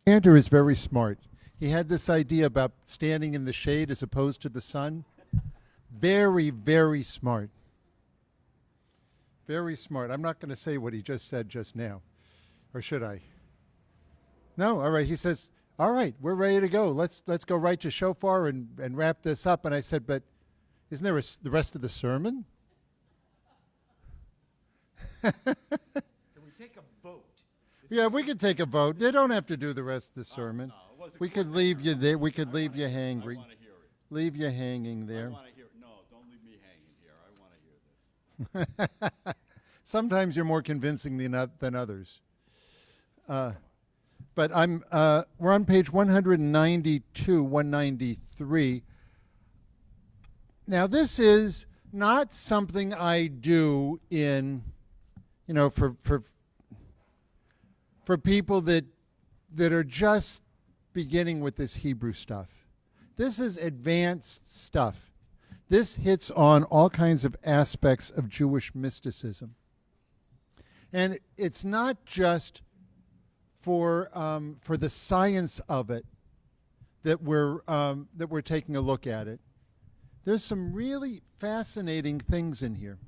Cantor is very smart. He had this idea about standing in the shade as opposed to the sun. Very, very smart. Very smart. I'm not going to say what he just said just now. Or should I? No? All right. He says, all right, we're ready to go. Let's go right to shofar and wrap this up. And I said, but isn't there the rest of the sermon? Can we take a vote? Yeah, we could take a vote. They don't have to do the rest of the sermon. No, We could leave you there. We could leave you I hangry. want to hear it. Leave you hanging I there. want to hear it. No, don't leave me hanging here. I want to hear this. Sometimes you're more convincing than others. But we're on page 192, 193. Now, this is not something I do in, for people that are just beginning with this Hebrew stuff. This is advanced stuff. This hits on all kinds of aspects of Jewish mysticism. And it's not just for the science of it that we're taking a look at it. There's some really fascinating things in here.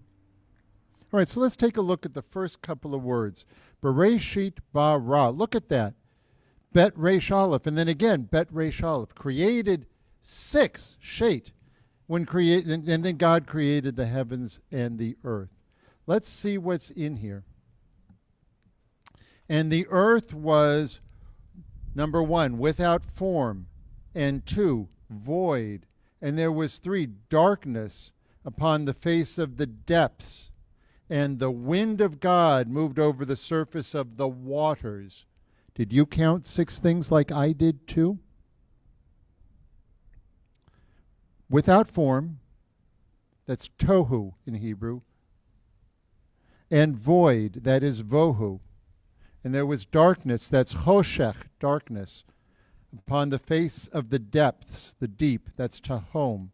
All right, so let's take a look at the first couple of words. Bereshit bara. Look at that. Bet resh aleph, and then again bet resh aleph. Created 6 shet and then God created the heavens and the earth. Let's see what's in here. And the earth was, number 1, without form, and 2, void. And there was 3, darkness upon the face of the depths. And the wind of God moved over the surface of the waters. Did you count 6 things like I did too? Without form, that's tohu in Hebrew, and void, that is vohu. And there was darkness, that's choshech, darkness, upon the face of the depths, the deep, that's tahom.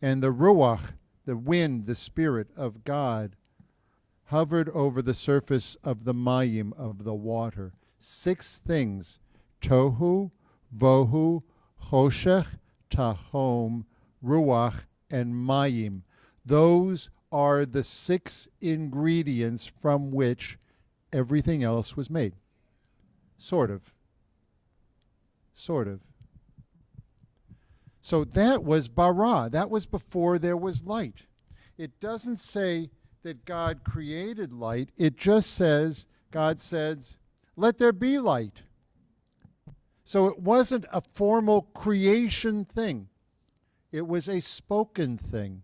And the ruach, the wind, the spirit of God, hovered over the surface of the mayim, of the water. 6 things, tohu, vohu, choshech, tahom, ruach, and mayim. Those are the 6 ingredients from which everything else was made. Sort of. Sort of. So that was bara. That was before there was light. It doesn't say that God created light. It just says, God says, let there be light. So it wasn't a formal creation thing. It was a spoken thing.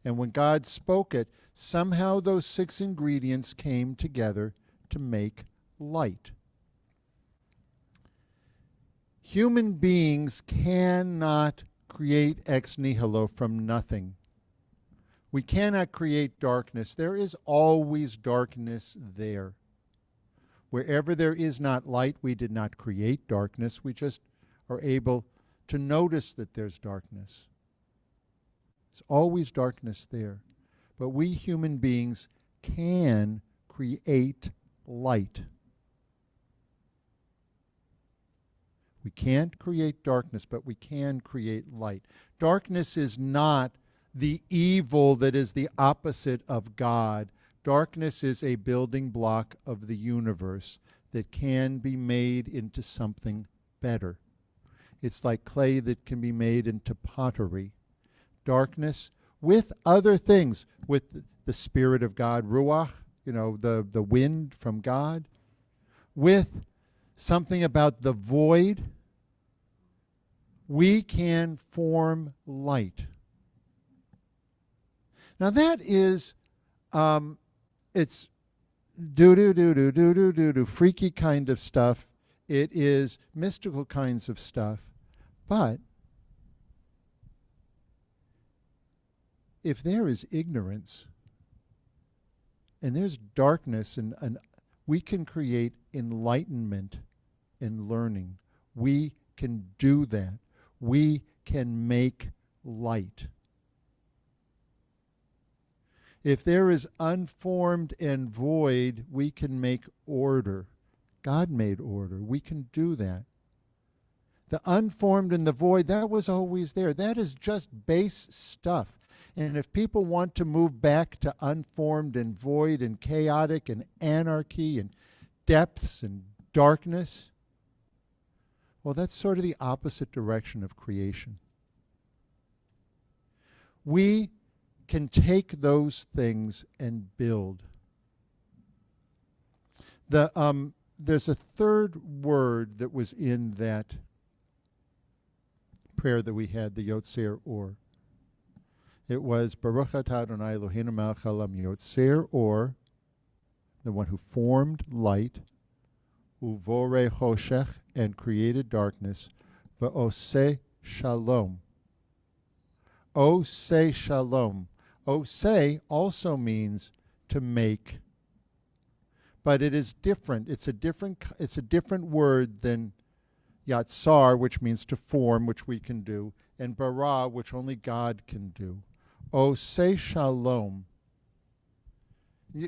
And when God spoke it, somehow those 6 ingredients came together to make light. Human beings cannot create ex nihilo from nothing. We cannot create darkness. There is always darkness there. Wherever there is not light, we did not create darkness. We just are able to notice that there's darkness. It's always darkness there. But we human beings can create light. We can't create darkness, but we can create light. Darkness is not the evil that is the opposite of God. Darkness is a building block of the universe that can be made into something better. It's like clay that can be made into pottery. Darkness with other things, with the Spirit of God, Ruach, the wind from God, with something about the void, we can form light. Now that is, it's freaky kind of stuff. It is mystical kinds of stuff. But if there is ignorance and there's darkness and we can create enlightenment and learning. We can do that. We can make light. If there is unformed and void, we can make order, God made order. We can do that. The unformed and the void, that was always there. That is just base stuff. And if people want to move back to unformed and void and chaotic and anarchy and depths and darkness, well, that's sort of the opposite direction of creation. We can take those things and build. There's a third word that was in that prayer that we had, the Yotzer Or. It was Baruch atah Adonai Eloheinu melech haolam Yotzer Or, the one who formed light, Uvore Choshech, and created darkness, V'oseh Shalom. Oseh Shalom. Oseh also means to make, but it is different. It's a different word than Yatsar, which means to form, which we can do, and Bara, which only God can do. Oseh Shalom.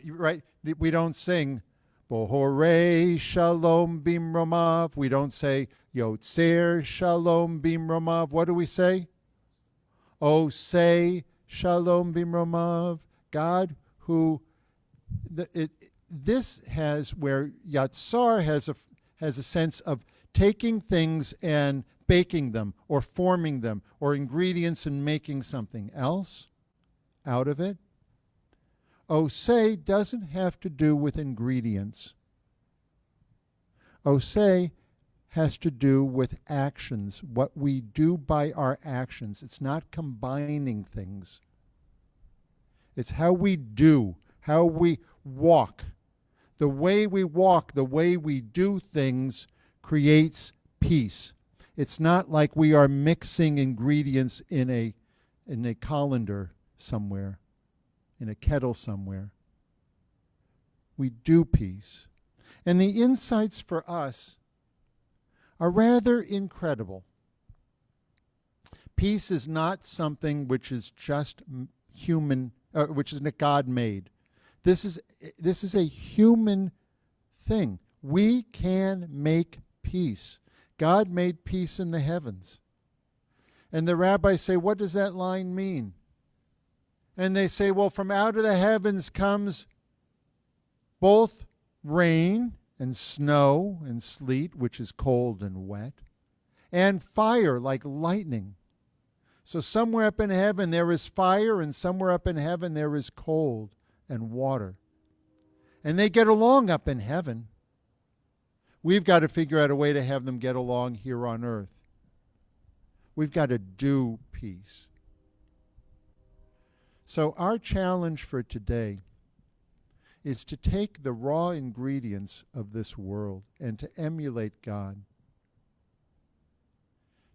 Right? We don't sing Bohorei Shalom Bimromav. We don't say Yotzer Shalom Bimromav. What do we say? Oseh Shalom Bimromav. God who this has where Yatsar has a sense of taking things and baking them or forming them or ingredients and making something else out of it. Oseh doesn't have to do with ingredients. Oseh has to do with actions, what we do by our actions. It's not combining things. It's how we do, how we walk. The way we walk, the way we do things creates peace. It's not like we are mixing ingredients in a colander somewhere, in a kettle somewhere. We do peace. And the insights for us are rather incredible. Peace is not something which is just human, which is God-made. This is a human thing. We can make peace. God made peace in the heavens. And the rabbis say, what does that line mean? And they say, well, from out of the heavens comes both rain and snow and sleet, which is cold and wet, and fire like lightning. So somewhere up in heaven there is fire, and somewhere up in heaven there is cold and water. And they get along up in heaven. We've got to figure out a way to have them get along here on earth. We've got to do peace. So our challenge for today is to take the raw ingredients of this world and to emulate God.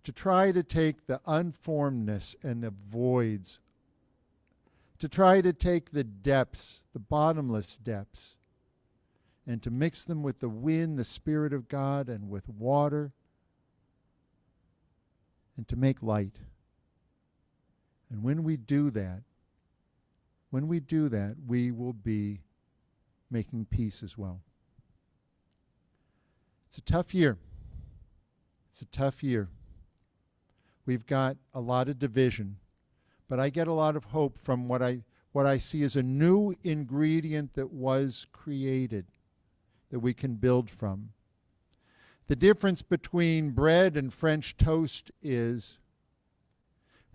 To try to take the unformedness and the voids, to try to take the depths, the bottomless depths, and to mix them with the wind, the Spirit of God, and with water, and to make light. And when we do that, we will be making peace as well. It's a tough year. It's a tough year. We've got a lot of division, but I get a lot of hope from what I see as a new ingredient that was created that we can build from. The difference between bread and French toast is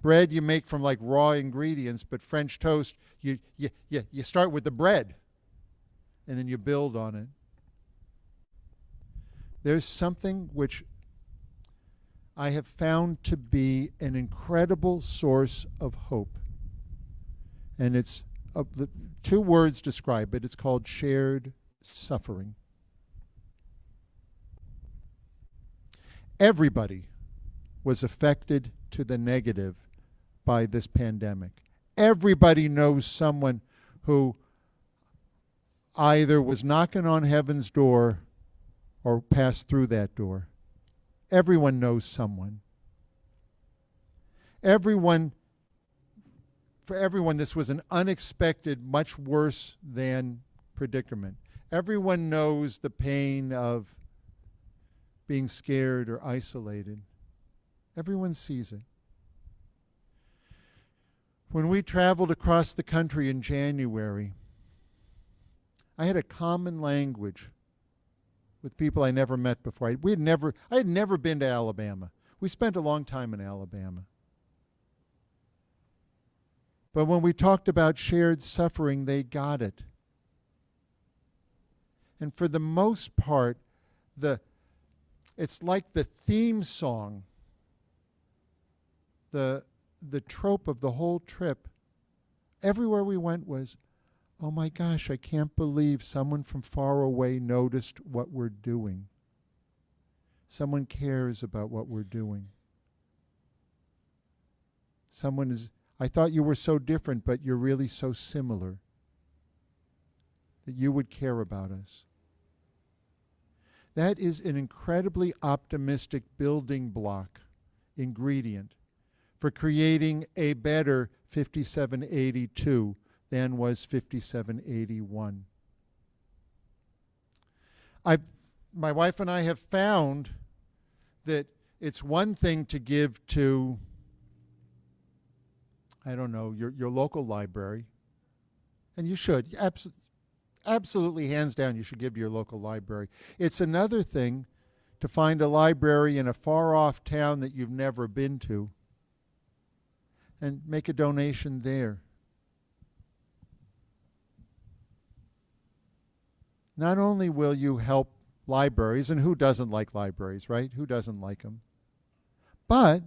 bread you make from like raw ingredients, but French toast, you start with the bread and then you build on it. There's something which I have found to be an incredible source of hope. And it's the two words describe it. It's called shared suffering. Everybody was affected to the negative by this pandemic. Everybody knows someone who either was knocking on heaven's door or passed through that door. Everyone knows someone. For everyone, this was an unexpected, much worse than predicament. Everyone knows the pain of being scared or isolated. Everyone sees it. When we traveled across the country in January, I had a common language with people I never met before. I had never been to Alabama. We spent a long time in Alabama. But when we talked about shared suffering, they got it. And for the most part, it's like the theme song, the trope of the whole trip, everywhere we went was, oh my gosh, I can't believe someone from far away noticed what we're doing. Someone cares about what we're doing. I thought you were so different, but you're really so similar that you would care about us. That is an incredibly optimistic building block, ingredient, for creating a better 5782 than was 5781. My wife and I have found that it's one thing to give to, I don't know, your local library, and you should. Absolutely, hands down, you should give to your local library. It's another thing to find a library in a far-off town that you've never been to and make a donation there. Not only will you help libraries, and who doesn't like libraries, right? Who doesn't like them? But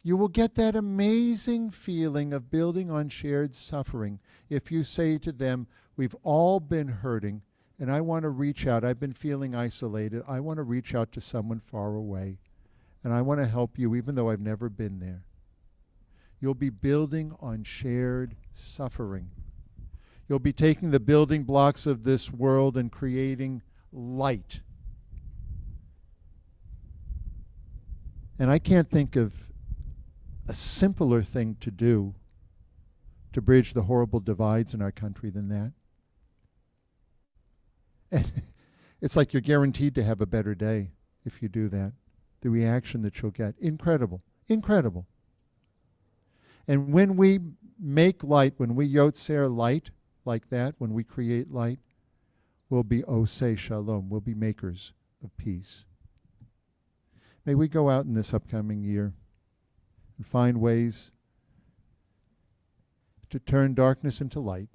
you will get that amazing feeling of building on shared suffering if you say to them, we've all been hurting, and I want to reach out. I've been feeling isolated. I want to reach out to someone far away, and I want to help you even though I've never been there. You'll be building on shared suffering. You'll be taking the building blocks of this world and creating light. And I can't think of a simpler thing to do to bridge the horrible divides in our country than that. And it's like you're guaranteed to have a better day if you do that. The reaction that you'll get, incredible, incredible. And when we make light, when we yotzer light like that, when we create light, we'll be osei shalom, we'll be makers of peace. May we go out in this upcoming year and find ways to turn darkness into light.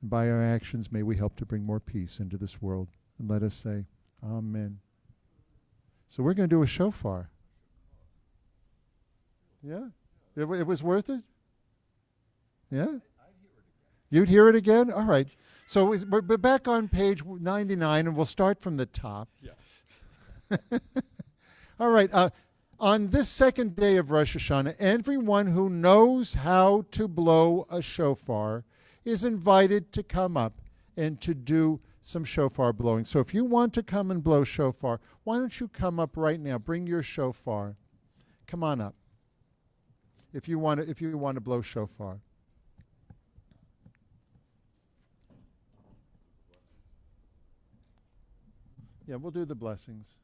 And by our actions, may we help to bring more peace into this world. And let us say, Amen. So we're going to do a shofar. Yeah? It was worth it? Yeah? You'd hear it again? All right. So we're back on page 99, and we'll start from the top. Yeah. All right. On this second day of Rosh Hashana, everyone who knows how to blow a shofar is invited to come up and to do some shofar blowing. So if you want to come and blow shofar, why don't you come up right now? Bring your shofar. Come on up. If you want to blow shofar. Yeah, we'll do the blessings.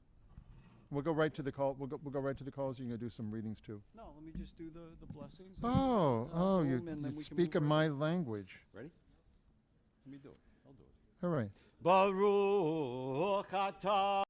We'll go right to the call. We'll go right to the calls. You're gonna do some readings too. No, let me just do the blessings. You speak in my language. Ready? Let me do it. I'll do it. All right. Baruch atah